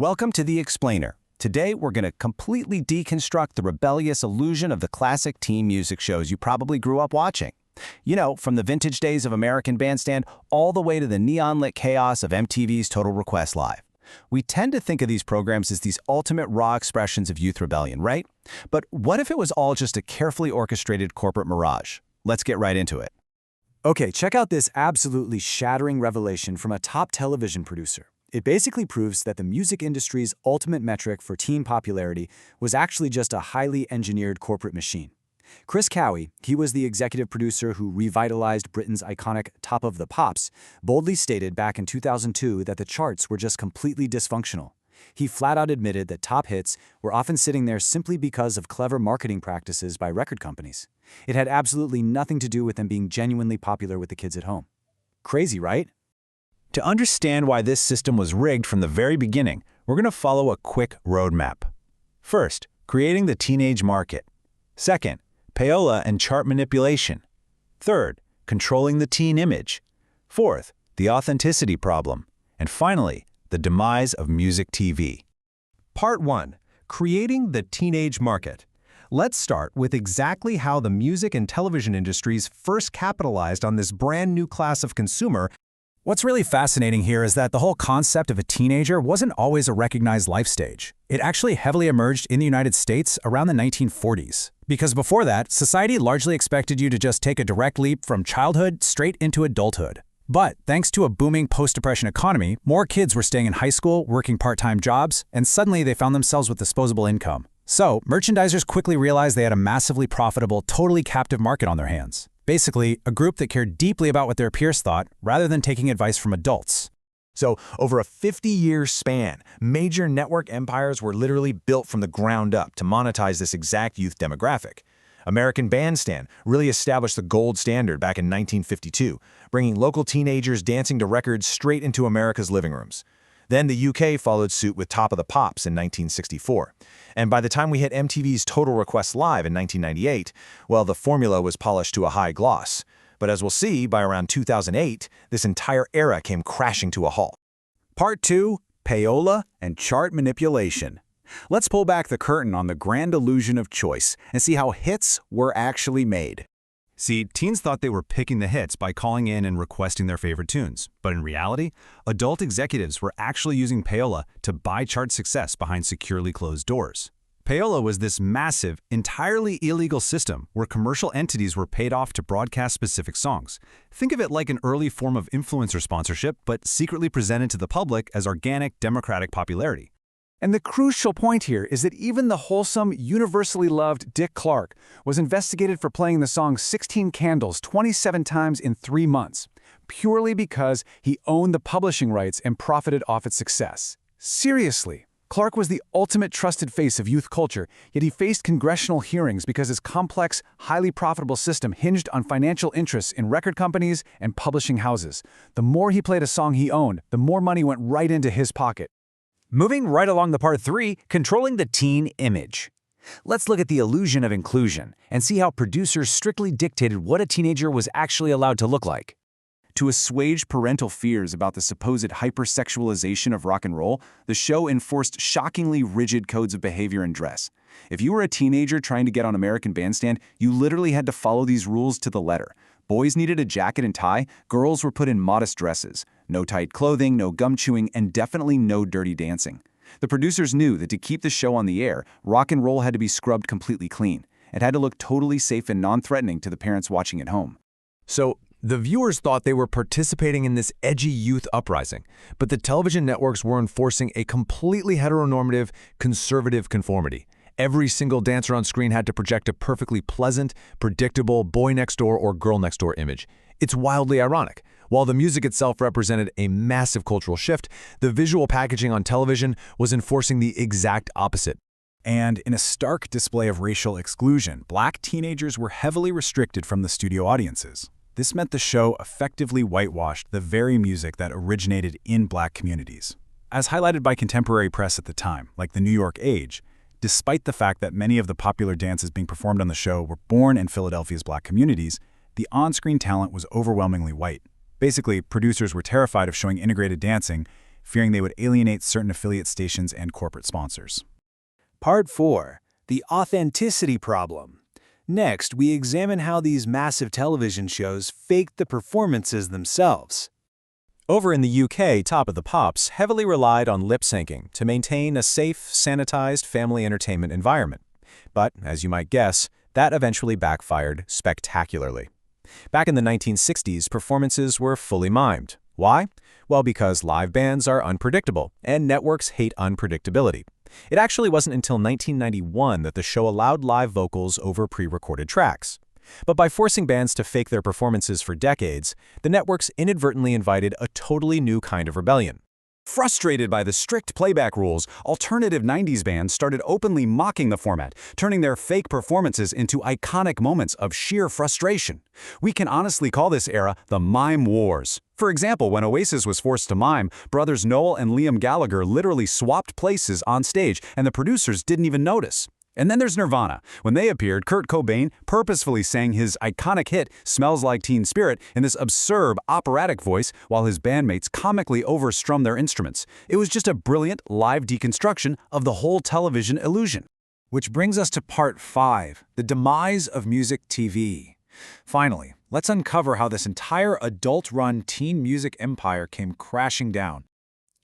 Welcome to The Explainer. Today, we're going to completely deconstruct the rebellious illusion of the classic teen music shows you probably grew up watching. You know, from the vintage days of American Bandstand all the way to the neon-lit chaos of MTV's Total Request Live. We tend to think of these programs as these ultimate raw expressions of youth rebellion, right? But what if it was all just a carefully orchestrated corporate mirage? Let's get right into it. Okay, check out this absolutely shattering revelation from a top television producer. It basically proves that the music industry's ultimate metric for teen popularity was actually just a highly engineered corporate machine. Chris Cowie, he was the executive producer who revitalized Britain's iconic Top of the Pops, boldly stated back in 2002 that the charts were just completely dysfunctional. He flat out admitted that top hits were often sitting there simply because of clever marketing practices by record companies. It had absolutely nothing to do with them being genuinely popular with the kids at home. Crazy, right? To understand why this system was rigged from the very beginning, we're going to follow a quick roadmap. First, creating the teenage market. Second, payola and chart manipulation. Third, controlling the teen image. Fourth, the authenticity problem. And finally, the demise of music TV. Part 1. Creating the teenage market. Let's start with exactly how the music and television industries first capitalized on this brand new class of consumer. What's really fascinating here is that the whole concept of a teenager wasn't always a recognized life stage. It actually heavily emerged in the United States around the 1940s. Because before that, society largely expected you to just take a direct leap from childhood straight into adulthood. But thanks to a booming post-depression economy, more kids were staying in high school, working part-time jobs, and suddenly they found themselves with disposable income. So, merchandisers quickly realized they had a massively profitable, totally captive market on their hands. Basically, a group that cared deeply about what their peers thought, rather than taking advice from adults. So, over a 50-year span, major network empires were literally built from the ground up to monetize this exact youth demographic. American Bandstand really established the gold standard back in 1952, bringing local teenagers dancing to records straight into America's living rooms. Then the UK followed suit with Top of the Pops in 1964. And by the time we hit MTV's Total Request Live in 1998, well, the formula was polished to a high gloss. But as we'll see, by around 2008, this entire era came crashing to a halt. Part 2. Payola and chart manipulation. Let's pull back the curtain on the grand illusion of choice and see how hits were actually made. See, teens thought they were picking the hits by calling in and requesting their favorite tunes. But in reality, adult executives were actually using payola to buy chart success behind securely closed doors. Payola was this massive, entirely illegal system where commercial entities were paid off to broadcast specific songs. Think of it like an early form of influencer sponsorship, but secretly presented to the public as organic, democratic popularity. And the crucial point here is that even the wholesome, universally loved Dick Clark was investigated for playing the song 16 Candles 27 times in 3 months, purely because he owned the publishing rights and profited off its success. Seriously, Clark was the ultimate trusted face of youth culture, yet he faced congressional hearings because his complex, highly profitable system hinged on financial interests in record companies and publishing houses. The more he played a song he owned, the more money went right into his pocket. Moving right along to Part 3, controlling the teen image. Let's look at the illusion of inclusion and see how producers strictly dictated what a teenager was actually allowed to look like. To assuage parental fears about the supposed hypersexualization of rock and roll, the show enforced shockingly rigid codes of behavior and dress. If you were a teenager trying to get on American Bandstand, you literally had to follow these rules to the letter. Boys needed a jacket and tie, girls were put in modest dresses. No tight clothing, no gum chewing, and definitely no dirty dancing. The producers knew that to keep the show on the air, rock and roll had to be scrubbed completely clean. It had to look totally safe and non-threatening to the parents watching at home. So, the viewers thought they were participating in this edgy youth uprising, but the television networks were enforcing a completely heteronormative, conservative conformity. Every single dancer on screen had to project a perfectly pleasant, predictable boy next door or girl next door image. It's wildly ironic. While the music itself represented a massive cultural shift, the visual packaging on television was enforcing the exact opposite. And in a stark display of racial exclusion, black teenagers were heavily restricted from the studio audiences. This meant the show effectively whitewashed the very music that originated in black communities. As highlighted by contemporary press at the time, like the New York Age, despite the fact that many of the popular dances being performed on the show were born in Philadelphia's black communities, the on-screen talent was overwhelmingly white. Basically, producers were terrified of showing integrated dancing, fearing they would alienate certain affiliate stations and corporate sponsors. Part 4. The authenticity problem. Next, we examine how these massive television shows faked the performances themselves. Over in the UK, Top of the Pops heavily relied on lip-syncing to maintain a safe, sanitized family entertainment environment. But, as you might guess, that eventually backfired spectacularly. Back in the 1960s, performances were fully mimed. Why? Well, because live bands are unpredictable, and networks hate unpredictability. It actually wasn't until 1991 that the show allowed live vocals over pre-recorded tracks. But by forcing bands to fake their performances for decades, the networks inadvertently invited a totally new kind of rebellion. Frustrated by the strict playback rules, alternative 90s bands started openly mocking the format, turning their fake performances into iconic moments of sheer frustration. We can honestly call this era the Mime Wars. For example, when Oasis was forced to mime, brothers Noel and Liam Gallagher literally swapped places on stage, and the producers didn't even notice. And then there's Nirvana. When they appeared, Kurt Cobain purposefully sang his iconic hit, Smells Like Teen Spirit, in this absurd operatic voice while his bandmates comically overstrummed their instruments. It was just a brilliant live deconstruction of the whole television illusion. Which brings us to Part 5, the demise of music TV. Finally, let's uncover how this entire adult-run teen music empire came crashing down.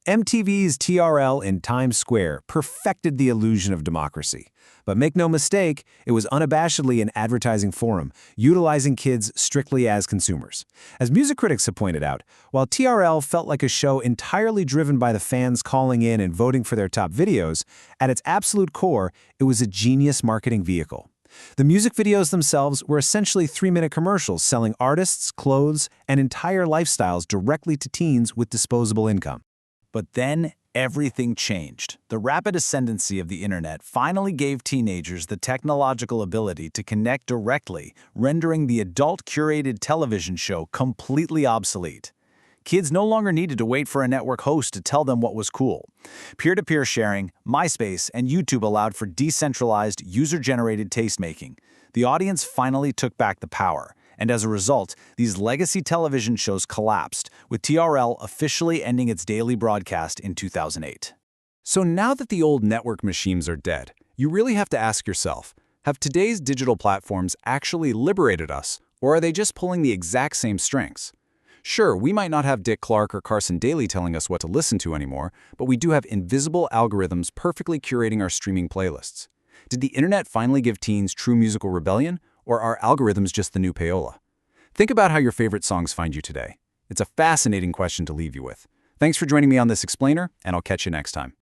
MTV's TRL in Times Square perfected the illusion of democracy. But make no mistake, it was unabashedly an advertising forum, utilizing kids strictly as consumers. As music critics have pointed out, while TRL felt like a show entirely driven by the fans calling in and voting for their top videos, at its absolute core, it was a genius marketing vehicle. The music videos themselves were essentially 3-minute commercials selling artists, clothes, and entire lifestyles directly to teens with disposable income. But then, everything changed. The rapid ascendancy of the internet finally gave teenagers the technological ability to connect directly, rendering the adult-curated television show completely obsolete. Kids no longer needed to wait for a network host to tell them what was cool. Peer-to-peer sharing, MySpace, and YouTube allowed for decentralized, user-generated taste-making. The audience finally took back the power. And as a result, these legacy television shows collapsed, with TRL officially ending its daily broadcast in 2008. So now that the old network machines are dead, you really have to ask yourself, have today's digital platforms actually liberated us, or are they just pulling the exact same strengths? Sure, we might not have Dick Clark or Carson Daly telling us what to listen to anymore, but we do have invisible algorithms perfectly curating our streaming playlists. Did the internet finally give teens true musical rebellion? Or are algorithms just the new payola? Think about how your favorite songs find you today. It's a fascinating question to leave you with. Thanks for joining me on this explainer, and I'll catch you next time.